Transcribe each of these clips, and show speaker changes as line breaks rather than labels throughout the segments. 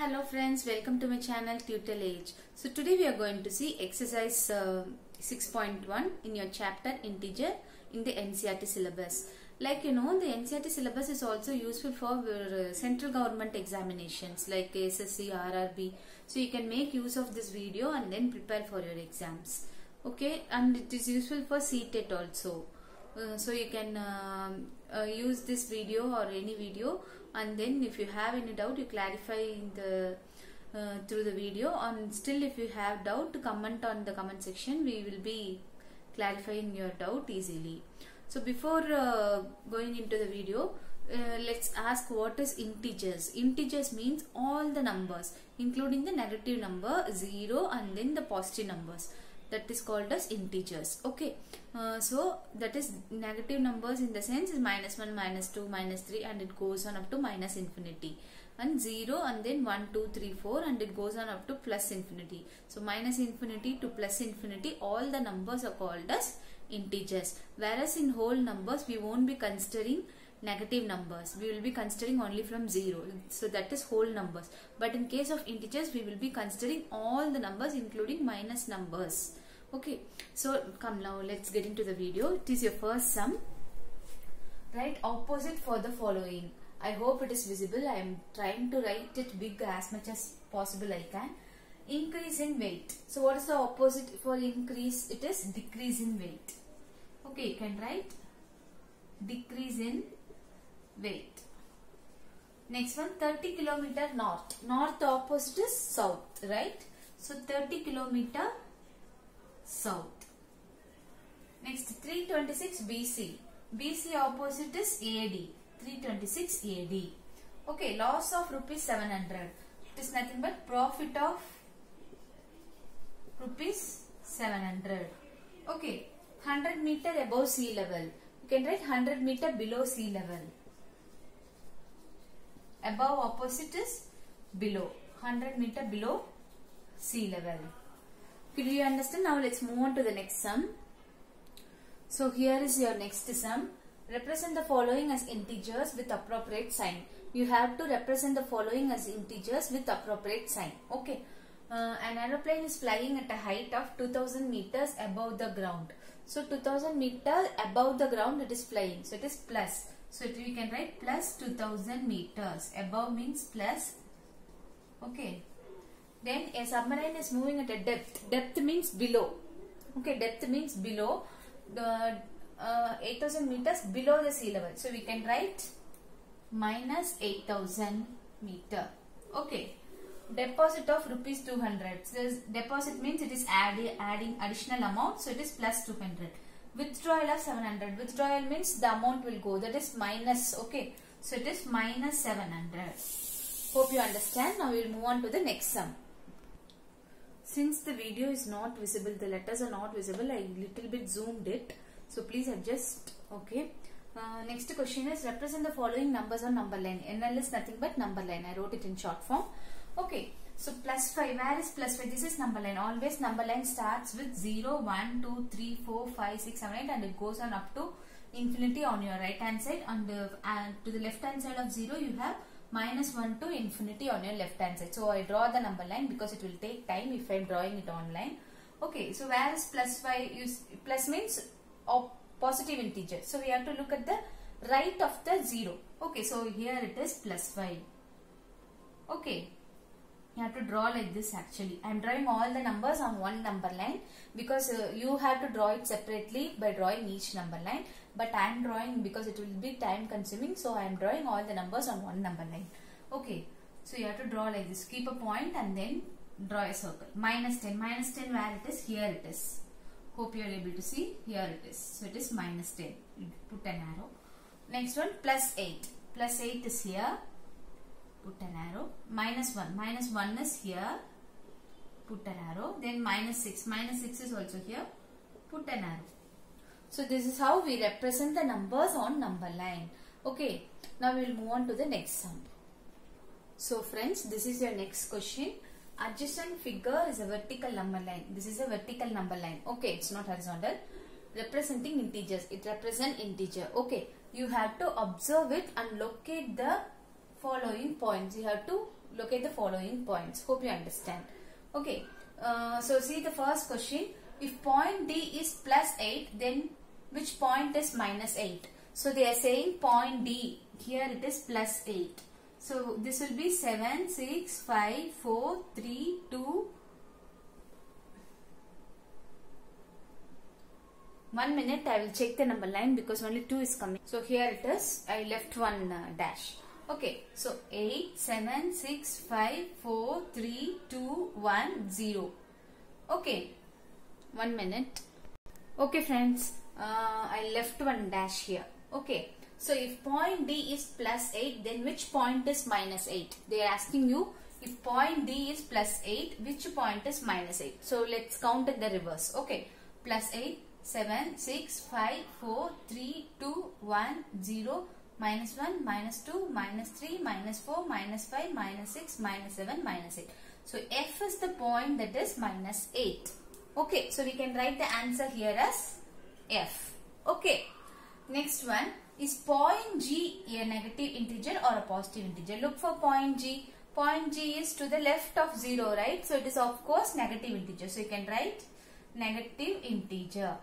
Hello friends, welcome to my channel Tutel Age. So today we are going to see exercise 6.1 in your chapter integer in the NCERT syllabus. Like you know, the NCERT syllabus is also useful for central government examinations like SSC, RRB. So you can make use of this video and then prepare for your exams. Okay, and it is useful for CTET also. So you can use this video or any video, and then if you have any doubt you clarify in the through the video, and still if you have doubt comment on the comment section. We will be clarifying your doubt easily. So before going into the video, let's ask what is integers. Integers means all the numbers including the negative number 0 and then the positive numbers. That is called as integers. Okay, so that is negative numbers in the sense is -1, -2, -3 and it goes on up to minus infinity, and 0 and then 1, 2, 3, 4 and it goes on up to plus infinity. So minus infinity to plus infinity, all the numbers are called as integers. Whereas in whole numbers we won't be considering negative numbers, we will be considering only from 0. So that is whole numbers. But in case of integers we will be considering all the numbers including minus numbers. Okay, so come now, let's get into the video. It is your first sum. Write opposite for the following. I hope it is visible. I am trying to write it big as much as possible I can. Increase in weight. So what is the opposite for increase? It is decrease in weight. Okay, you can write decrease in weight. Next one, 30 kilometer north. North opposite is south, right? So 30 kilometer south. Next, 326 BC. BC opposite is AD. 326 AD. Okay, loss of rupees 700. It is nothing but profit of rupees 700. Okay, 100 meter above sea level. You can write 100 meter below sea level. Above opposite is below. 100 meter below sea level. Okay, do you understand? Now let's move on to the next sum. So here is your next sum. Represent the following as integers with appropriate sign. You have to represent the following as integers with appropriate sign. Okay. An aeroplane is flying at a height of 2000 meters above the ground. So 2000 meters above the ground it is flying. So it is plus. So we can write plus 2000 meters. Above means plus. Okay. Then a submarine is moving at a depth. Depth means below. Okay, depth means below. The 8000 meters below the sea level. So we can write minus 8000 meter. Okay. Deposit of rupees 200. So deposit means it is adding additional amount. So it is plus 200. Withdrawal of 700. Withdrawal means the amount will go. That is minus. Okay. So it is minus 700. Hope you understand. Now we will move on to the next sum. Since the video is not visible, the letters are not visible, I little bit zoomed it. So please adjust. Okay. Next question is represent the following numbers on number line. NL is nothing but number line. I wrote it in short form. Okay. So plus 5. Where is plus 5? This is number line. Always number line starts with 0, 1, 2, 3, 4, 5, 6, 7, 8 and it goes on up to infinity on your right hand side. And to the left hand side of 0 you have -1 to infinity on your left hand side. So I draw the number line because it will take time if I am drawing it online. Okay, so where is plus 5? Plus means positive integer. So we have to look at the right of the 0. Okay, so here it is plus 5. Okay, you have to draw like this actually. I am drawing all the numbers on one number line because you have to draw it separately by drawing each number line. But I am drawing because it will be time consuming. So I am drawing all the numbers on one number line. Okay, so you have to draw like this. Keep a point and then draw a circle. -10. -10 where it is? Here it is. Hope you are able to see. Here it is. So it is -10. You put an arrow. Next one, plus 8. Plus 8 is here. Put an arrow. -1. -1 is here. Put an arrow. Then -6. -6 is also here. Put an arrow. So this is how we represent the numbers on number line. Okay. Now we will move on to the next sum. So friends, this is your next question. Adjacent figure is a vertical number line. This is a vertical number line. Okay, it's not horizontal. Representing integers. It represents integer. Okay. You have to observe it and locate the following points. You have to locate the following points. Hope you understand. Okay. So see the first question. If point D is plus 8, then which point is minus 8? So they are saying point D. Here it is plus 8. So this will be 7, 6, 5, 4, 3, 2. 1 minute, I will check the number line because only 2 is coming. So here it is. I left one dash. Okay. So 8, 7, 6, 5, 4, 3, 2, 1, 0. Okay. 1 minute. Okay friends. I left one dash here. Okay. So if point D is plus 8, then which point is minus 8? They are asking you if point D is plus 8, which point is minus 8? So let's count in the reverse. Okay. Plus 8, 7, 6, 5, 4, 3, 2, 1, 0, minus 1, minus 2, minus 3, minus 4, minus 5, minus 6, minus 7, minus 8. So F is the point that is minus 8. Okay. So we can write the answer here as F. Okay. Next one. Is point G a negative integer or a positive integer? Look for point G. Point G is to the left of 0, right? So it is of course negative integer. So you can write negative integer.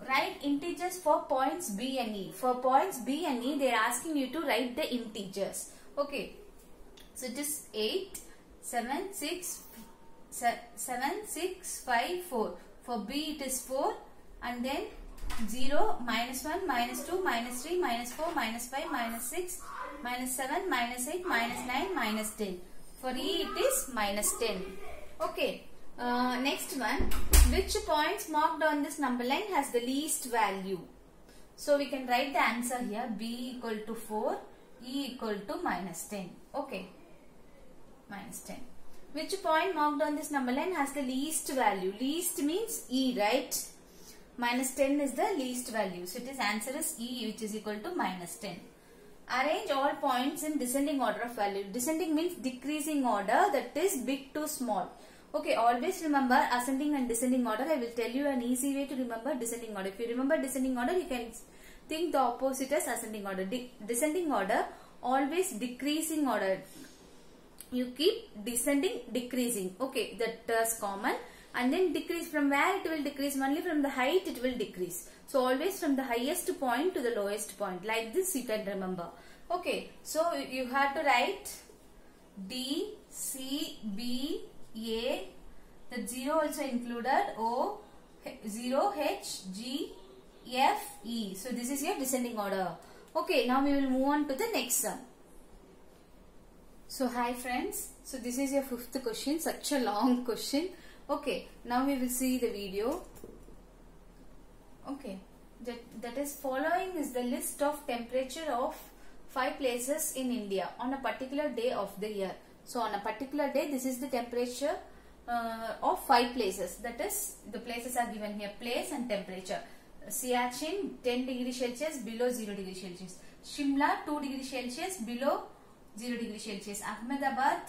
Write integers for points B and E. For points B and E, they are asking you to write the integers. Okay. So it is 8, 7, 6, 5, 4. For B it is 4 and then 0, minus 1, minus 2, minus 3, minus 4, minus 5, minus 6, minus 7, minus 8, minus 9, minus 10. For E it is minus 10. Okay. Next one. Which points marked on this number line has the least value? So we can write the answer here. B equal to 4, E equal to minus 10. Okay. Minus 10. Which point marked on this number line has the least value? Least means E, right? Minus 10 is the least value. So its answer is E, which is equal to minus 10. Arrange all points in descending order of value. Descending means decreasing order, that is big to small. Okay, always remember ascending and descending order. I will tell you an easy way to remember descending order. If you remember descending order, you can think the opposite as ascending order. Descending order, always decreasing order. You keep descending, decreasing. Okay, that is common. And then decrease, from where it will decrease? Only from the height it will decrease. So always from the highest point to the lowest point. Like this you can remember. Okay, so you have to write D, C, B, A, the 0 also included, O, 0, H, G, F, E. So this is your descending order. Okay, now we will move on to the next sum. So hi friends, so this is your 5th question, such a long question. Okay, now we will see the video. Okay, that is following is the list of temperature of 5 places in India on a particular day of the year. So on a particular day, this is the temperature of 5 places. That is, the places are given here, place and temperature. Siachen 10 degrees Celsius below 0 degrees Celsius. Shimla 2 degrees Celsius below 0 degrees Celsius. Ahmedabad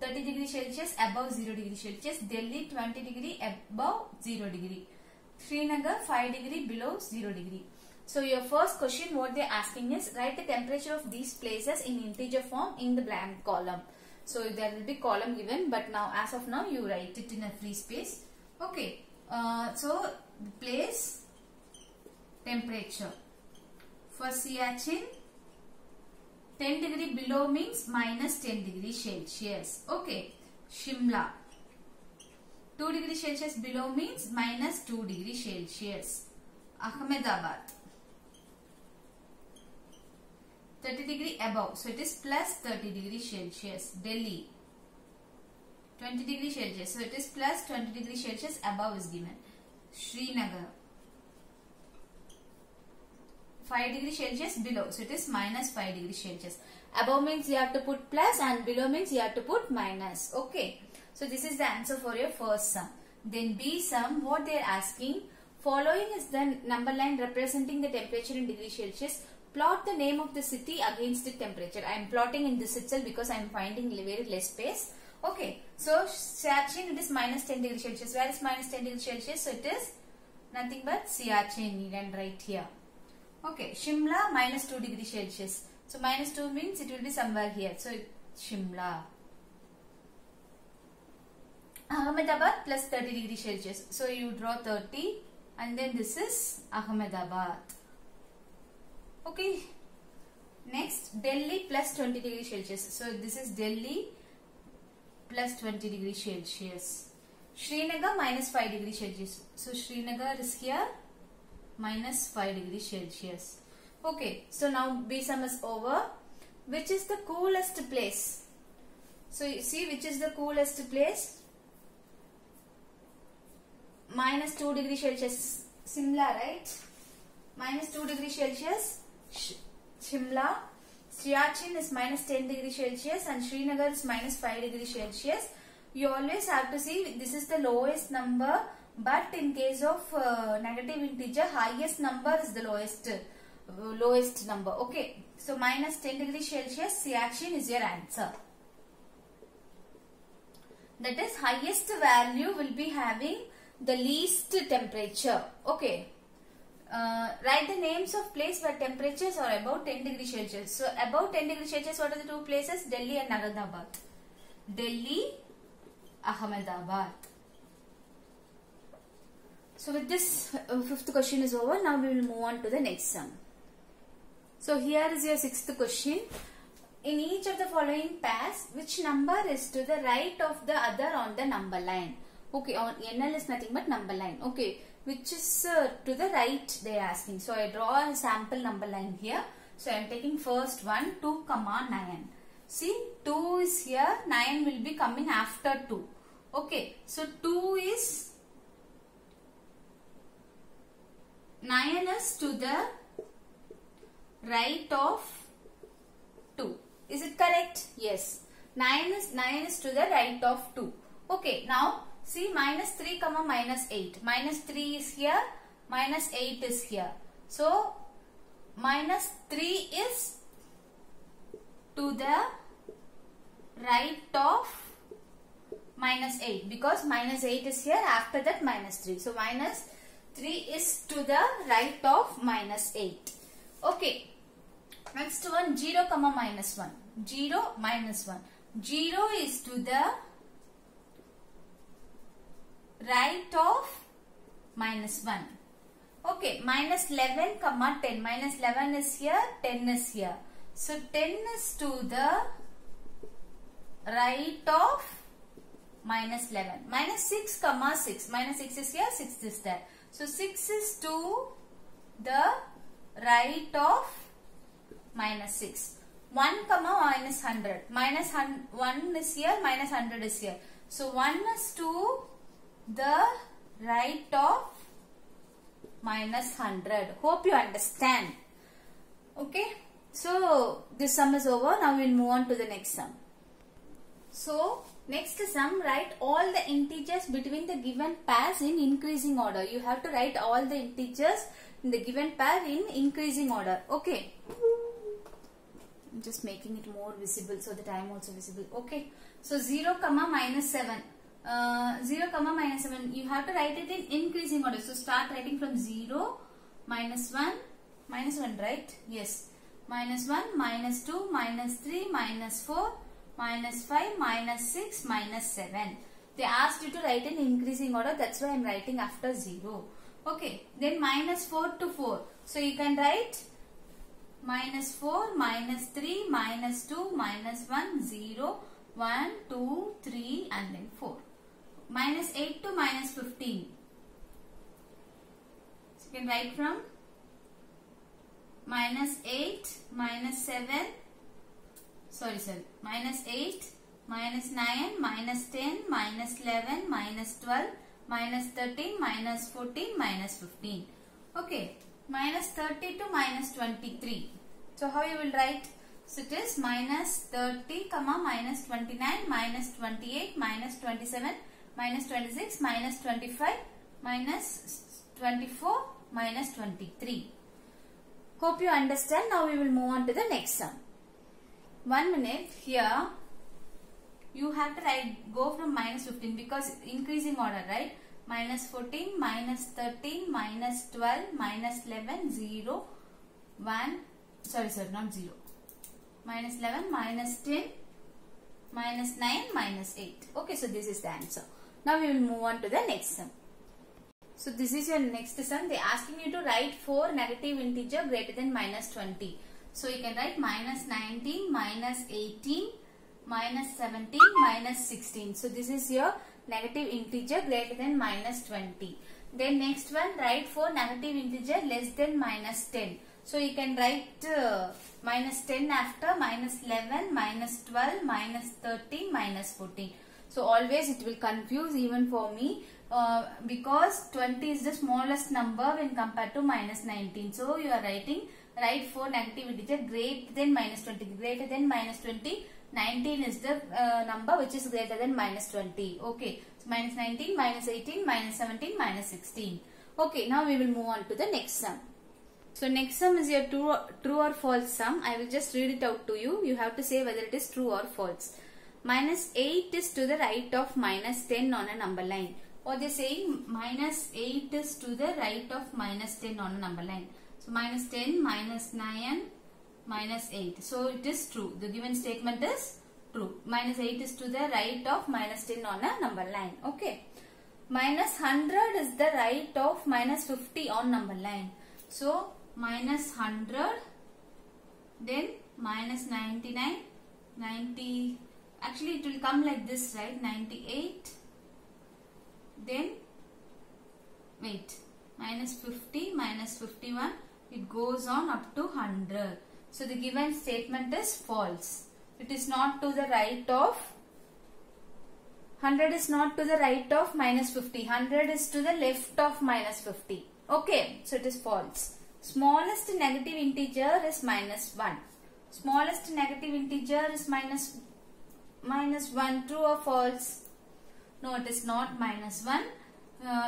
30 degrees Celsius above 0 degrees Celsius. Delhi 20 degree above 0 degree. Srinagar 5 degree below 0 degree. So your first question what they are asking is write the temperature of these places in integer form in the blank column. So there will be column given, but now as of now you write it in a free space. Okay. So the place temperature for Siachen 10 degree below means minus 10 degrees Celsius. Okay. Shimla 2 degrees Celsius below means minus 2 degrees Celsius. Ahmedabad 30 degree above, so it is plus 30 degrees Celsius. Delhi 20 degrees Celsius, so it is plus 20 degrees Celsius above is given. Srinagar 5 degrees Celsius below, so it is minus 5 degrees Celsius. Above means you have to put plus and below means you have to put minus. Okay, so this is the answer for your first sum. Then B sum, what they are asking, following is the number line representing the temperature in degrees Celsius. Plot the name of the city against the temperature. I am plotting in this itself because I am finding very less space. Okay, so Siachen it is minus 10 degrees Celsius. Where is minus 10 degrees Celsius? So it is nothing but Siachen. You can write here. Okay, Shimla minus 2 degrees Celsius. So minus 2 means it will be somewhere here. So Shimla. Ahmedabad plus 30 degrees Celsius. So you draw 30 and then this is Ahmedabad. Okay. Next, Delhi plus 20 degrees Celsius. So this is Delhi plus 20 degrees Celsius. Srinagar minus 5 degrees Celsius. So Srinagar is here minus 5 degrees Celsius. Okay. So now B sum is over. Which is the coolest place? So you see which is the coolest place? Minus 2 degrees Celsius. Simla, right? Minus 2 degrees Celsius. Shimla. Siachen is minus 10 degrees Celsius and Srinagar is minus 5 degrees Celsius. You always have to see this is the lowest number, but in case of negative integer, highest number is the lowest number. Okay. So minus 10 degrees Celsius, Siachen is your answer. That is, highest value will be having the least temperature. Okay. Write the names of place where temperatures are above 10 degrees Celsius. So above 10 degrees Celsius, what are the two places? Delhi and Ahmedabad. Delhi, Ahmedabad. So with this, fifth question is over. Now we will move on to the next sum. So here is your sixth question. In each of the following pairs, which number is to the right of the other on the number line? Okay, on NL is nothing but number line. Okay, which is to the right they are asking. So I draw a sample number line here. So I am taking first one, 2, 9. See, 2 is here, 9 will be coming after 2. Okay, so 9 is to the right of 2. Is it correct? Yes. 9 is to the right of 2. Okay, now see, minus 3 comma minus 8. Minus 3 is here, minus 8 is here. So minus 3 is to the right of minus 8 because minus 8 is here, after that minus 3. So minus 3 is to the right of minus 8. Okay. Next one, 0 comma minus 1. 0 minus 1. 0 is to the right of minus 1. Okay, minus 11 comma 10. Minus 11 is here, 10 is here. So 10 is to the right of minus 11. Minus 6 comma 6. Minus 6 is here, 6 is there. So 6 is to the right of minus 6. 1 comma minus 100. Minus 1 is here, minus 100 is here. So 1 is to the right of minus 100. Hope you understand. Okay. So this sum is over. Now we will move on to the next sum. So next sum, write all the integers between the given pairs in increasing order. You have to write all the integers in the given pair in increasing order. Okay. I'm just making it more visible so that I am also visible. Okay. So 0 comma minus 7. 0 comma minus 7. You have to write it in increasing order. So start writing from 0, minus 1, minus 1, right? Yes. Minus 1, minus 2, minus 3, minus 4, minus 5, minus 6, minus 7. They asked you to write in increasing order. That's why I am writing after 0. Okay. Then minus 4 to 4. So you can write minus 4, minus 3, minus 2, minus 1, 0, 1, 2, 3 and then 4. Minus 8 to minus 15. So you can write from minus 8, minus 7, minus 8, minus 9, minus 10, minus 11, minus 12, minus 13, minus 14, minus 15. Okay. Minus 30 to minus 23. So how you will write? So it is minus 30 comma minus 29, minus 28, minus 27, minus 26, minus 25, minus 24, minus 23. Hope you understand. Now we will move on to the next sum. 1 minute. Here you have to go from minus 15 because increasing order, right? Minus 14, minus 13, minus 12, minus 11, 0, 1, not 0. Minus 11, minus 10, minus 9, minus 8. Okay, so this is the answer. Now we will move on to the next sum. So this is your next sum. They are asking you to write 4 negative integer greater than minus 20. So you can write minus 19, minus 18, minus 17, minus 16. So this is your negative integer greater than minus 20. Then next one, write 4 negative integer less than minus 10. So you can write minus 10 after minus 11, minus 12, minus 13, minus 14. So always it will confuse even for me because 20 is the smallest number when compared to minus 19. So you are write 4 negative integer greater than minus 20. Greater than minus 20, 19 is the number which is greater than minus 20. Okay, so minus 19, minus 18, minus 17, minus 16. Okay, now we will move on to the next sum. So next sum is your true or false sum. I will just read it out to you. You have to say whether it is true or false. Minus 8 is to the right of minus 10 on a number line. What they are saying, minus 8 is to the right of minus 10 on a number line. So minus 10, minus 9, minus 8. So it is true. The given statement is true. Minus 8 is to the right of minus 10 on a number line. Okay. Minus 100 is the right of minus 50 on number line. So minus 100, then minus 99, 90, actually it will come like this, right? 98, then wait, minus 50, minus 51, it goes on up to 100. So the given statement is false. It is not to the right of 100 is not to the right of minus 50. 100 is to the left of minus 50. Okay, so it is false. Smallest negative integer is minus 1. Smallest negative integer is minus 1. True or false? No, it is not minus 1.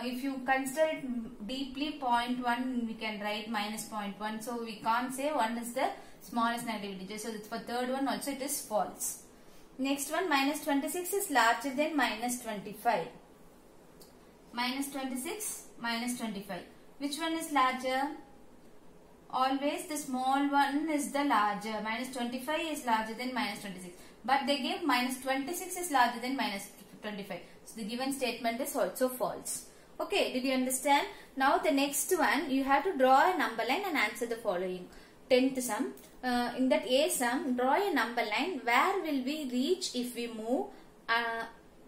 If you consider it deeply, 0.1 we can write minus 0.1. So we can't say 1 is the smallest negative integer. So for third one also it is false. Next one, minus 26 is larger than minus 25. Minus 26, minus 25. Which one is larger? Always the small one is the larger. Minus 25 is larger than minus 26. But they give minus 26 is larger than minus 25. So the given statement is also false. Okay, did you understand? Now the next one, you have to draw a number line and answer the following. 10th sum. In that A sum, draw a number line. Where will we reach if we move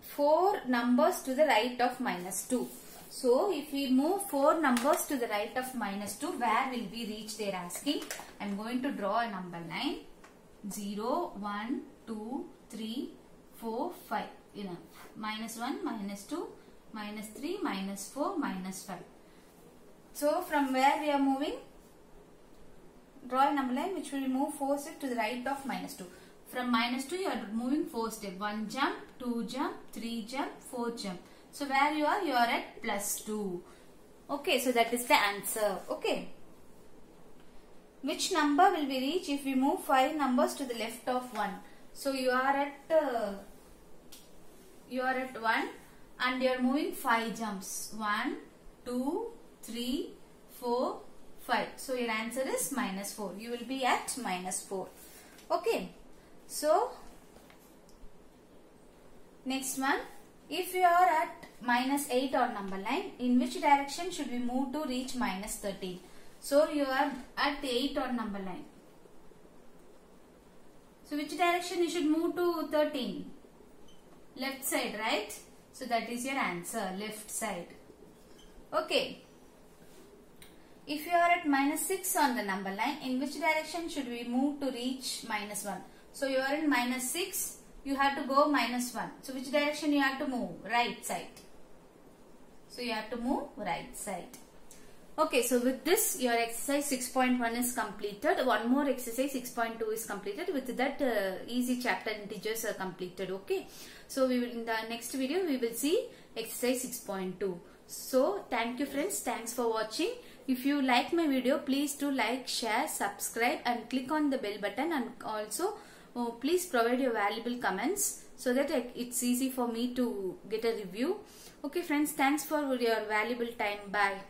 4 numbers to the right of minus 2? So, if we move 4 numbers to the right of minus 2, where will we reach? They are asking. I am going to draw a number line. 0, 1, 2, 3, 4, 5. Enough. Minus 1, minus 2, minus 3, minus 4, minus 5. So, from where we are moving? Draw a number line which will move 4 steps to the right of minus 2. From minus 2, you are moving 4 steps. 1 jump, 2 jump, 3 jump, 4 jump. So, where you are at plus 2. Okay, so that is the answer. Okay. Which number will we reach if we move 5 numbers to the left of 1? So, you are at 1 and you are moving 5 jumps. 1, 2, 3, 4, 5. So, your answer is minus 4. You will be at minus 4. Okay. So, next one. If you are at minus 8 on number line, in which direction should we move to reach minus 13? So, you are at 8 on number line. So, which direction you should move to 13? Left side, right? So, that is your answer, left side. Okay. If you are at minus 6 on the number line, in which direction should we move to reach minus 1? So, you are in minus 6. You have to go minus 1. So, which direction you have to move? Right side. So, you have to move right side. Okay, so with this, your exercise 6.1 is completed. One more exercise 6.2 is completed. With that, easy chapter integers are completed. Okay. So, we will in the next video, we will see exercise 6.2. So, thank you friends. Thanks for watching. If you like my video, please do like, share, subscribe and click on the bell button, and also please provide your valuable comments so that it's easy for me to get a review. Okay friends, thanks for your valuable time. Bye.